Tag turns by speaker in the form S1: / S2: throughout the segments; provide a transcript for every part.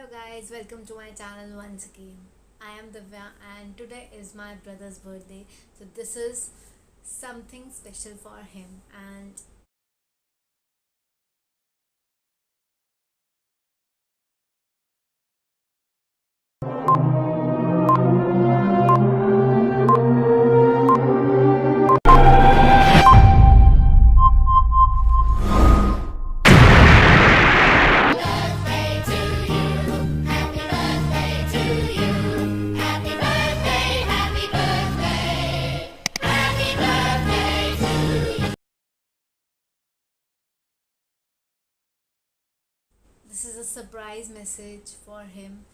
S1: Hello guys, welcome to my channel once again. I am Divya and today is my brother's birthday. So this is something special for him and this is a surprise message for him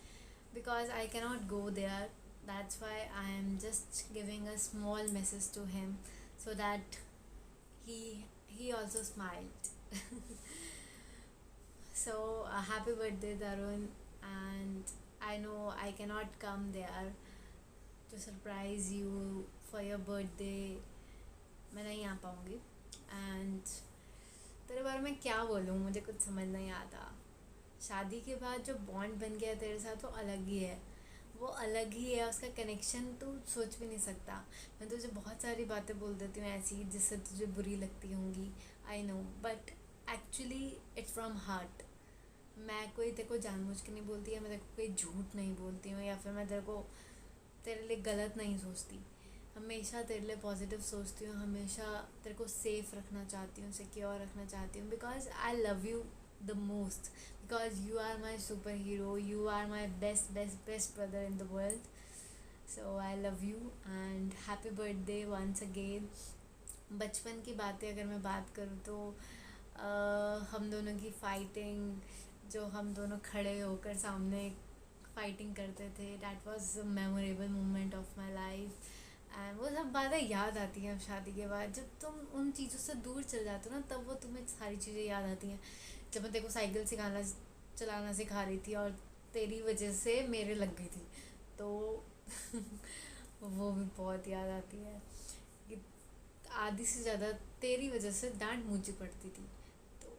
S1: because I cannot go there. That's why I am just giving a small message to him so that he also smiled. So happy birthday Darun, and I know I cannot come there to surprise you for your birthday. मैं नहीं आ पाऊँगी and तेरे बारे में क्या बोलूँ, मुझे कुछ समझ नहीं आता. शादी के बाद जो बॉन्ड बन गया तेरे साथ वो अलग ही है. वो अलग ही है, उसका कनेक्शन तू सोच भी नहीं सकता. मैं तुझे बहुत सारी बातें बोल देती हूँ ऐसी जिससे तुझे बुरी लगती होंगी, I know, but actually it's from heart. मैं कोई तेरे को जानबूझ के नहीं बोलती, या मैं तेरे को कोई झूठ नहीं बोलती हूँ, या फिर मैं तेरे लिए गलत नहीं सोचती. हमेशा तेरे लिए पॉजिटिव सोचती हूँ, हमेशा तेरे को सेफ रखना चाहती हूँ, सिक्योर रखना चाहती हूँ, because I love you the most, because you are my super hero, you are my best best best brother in the world. So I love you and happy birthday once again. बचपन की बातें अगर मैं बात करूँ तो हम दोनों की फाइटिंग, जो हम दोनों खड़े होकर सामने फाइटिंग करते थे, that was a memorable moment of my life. And वो सब बातें याद आती हैं अब शादी के बाद. जब तुम उन चीज़ों से दूर चल जाते हो ना, तब वो तुम्हें सारी चीज़ें याद आती हैं. जब मैं तेरे को साइकिल सिखाना चलाना सिखा रही थी और तेरी वजह से मेरे लग गई थी, तो वो भी बहुत याद आती है कि आधी से ज़्यादा तेरी वजह से डांट मुझे पड़ती थी. तो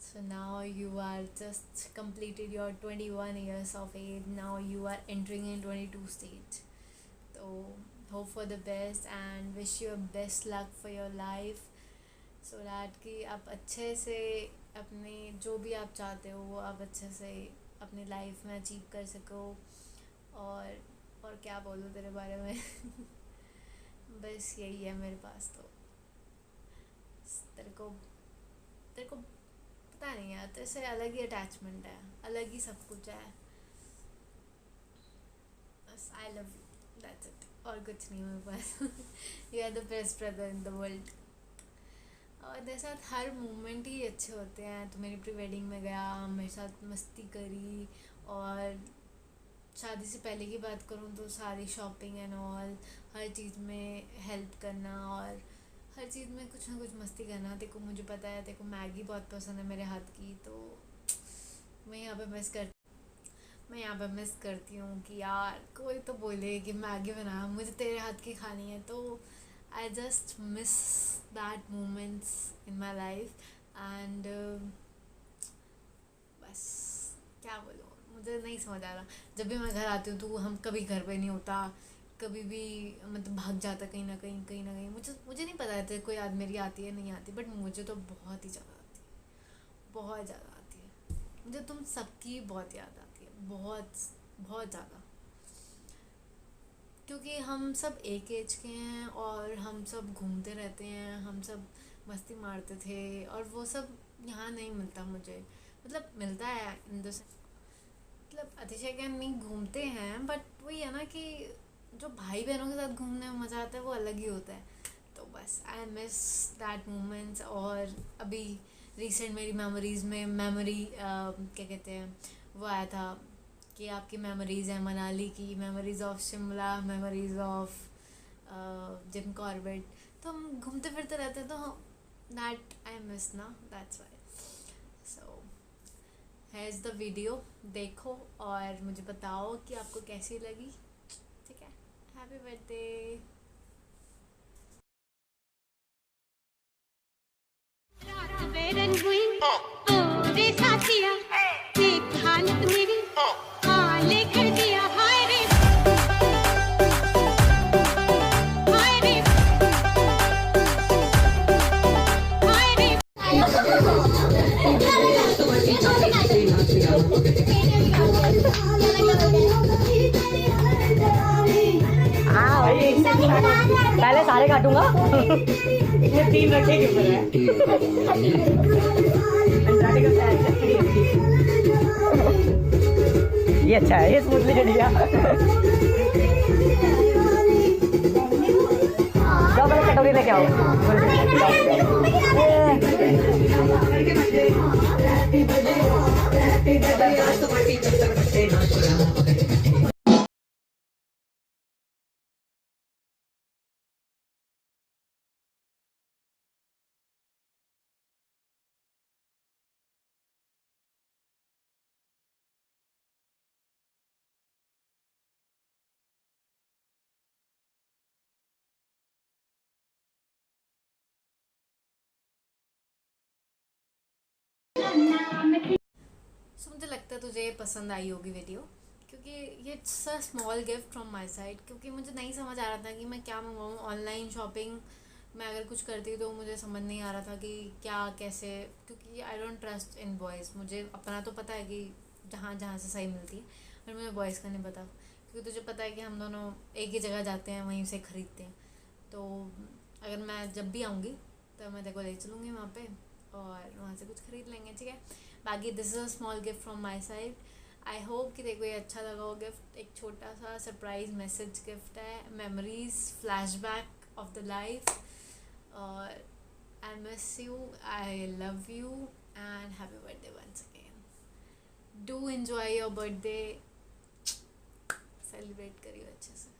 S1: so now you are just completed your 21 years of age. Now you are entering in 22 stage. So hope for the best and wish you best luck for your life, so that कि आप अच्छे से अपने जो भी आप चाहते हो वो आप अच्छे से अपनी लाइफ में अचीव कर सको. और क्या बोलूँ तेरे बारे में. बस यही है मेरे पास. तो तेरे को तेरे को पता नहीं यार, तेरे से अलग ही अटैचमेंट है, अलग ही सब कुछ है. बस I love you, that's it, और कुछ नहीं मेरे पास. You are the best brother in the world. और मेरे साथ हर मोमेंट ही अच्छे होते हैं. तो मेरी प्री वेडिंग में गया, मेरे साथ मस्ती करी, और शादी से पहले की बात करूँ तो सारी शॉपिंग एंड ऑल, हर चीज़ में हेल्प करना और हर चीज़ में कुछ ना कुछ मस्ती करना. देखो मुझे पता है देखो मैगी बहुत पसंद है मेरे हाथ की, तो मैं यहाँ पे मिस कर मैं यहाँ पे मिस करती हूँ कि यार कोई तो बोले कि मैगी बना, मुझे तेरे हाथ की खानी है. तो I just miss that moments in my life. And बस क्या बोलूँ, मुझे नहीं समझ आ रहा. जब भी मैं घर आती हूँ तो हम कभी घर पे नहीं होता, कभी भी मतलब भाग जाता कहीं ना कहीं कहीं ना कहीं. मुझे नहीं पता है कोई याद मेरी आती है नहीं आती, बट मुझे तो बहुत ही ज़्यादा आती है, बहुत ज़्यादा आती है. मुझे तुम सबकी बहुत याद आती है, बहुत बहुत ज़्यादा, क्योंकि हम सब एक एज के हैं और हम सब घूमते रहते हैं, हम सब मस्ती मारते थे, और वो सब यहाँ नहीं मिलता मुझे. मतलब मिलता है इन द, मतलब अतिशय के हम नहीं घूमते हैं, बट वही है ना कि जो भाई बहनों के साथ घूमने में मज़ा आता है वो अलग ही होता है. तो बस आई मिस दैट मोमेंट्स. और अभी रिसेंट मेरी मेमोरीज़ में क्या कहते हैं, वो आया था कि आपकी मेमोरीज़ हैं मनाली की, memories of Shimla, memories of Jim Corbett. तो हम घूमते फिरते रहते हैं, तो दैट आई मिस ना, दैट्स वाई. सो है इज़ द वीडियो, देखो और मुझे बताओ कि आपको कैसी लगी. ठीक है, हैप्पी बर्थडे.
S2: रात बेरंग हुई तो रे साथिया देख हालत मेरी हाल कर दिया हाय रे हाय रे हाय रे
S3: पहले सारे काटूंगा। ये 3 रखे के ऊपर है। ये अच्छा है, ये स्मूथली चढ़ गया। जाओ पहले कटोरी लेके आओ।
S1: सो मुझे लगता है तुझे ये पसंद आई होगी वीडियो, क्योंकि ये it's a small gift from my side. क्योंकि मुझे नहीं समझ आ रहा था कि मैं क्या मंगवाऊँ। ऑनलाइन शॉपिंग मैं अगर कुछ करती तो मुझे समझ नहीं आ रहा था कि क्या कैसे, क्योंकि I don't trust in boys. मुझे अपना तो पता है कि जहाँ जहाँ से सही मिलती है, पर मुझे बॉयज़ का नहीं पता। क्योंकि तुझे पता है कि हम दोनों एक ही जगह जाते हैं, वहीं से ख़रीदते हैं। तो अगर मैं जब भी आऊँगी तो मैं तेरे को ले चलूँगी वहाँ पे, और वहाँ से कुछ ख़रीद लेंगे, ठीक है। बाकी this is a small gift from my side. I hope कि देखो ये अच्छा लगा हो गिफ्ट। एक छोटा सा सरप्राइज मैसेज गिफ्ट है, memories, flashback of the life. और I miss you, I love you and happy birthday once again. Do enjoy your birthday, celebrate करियो अच्छे से।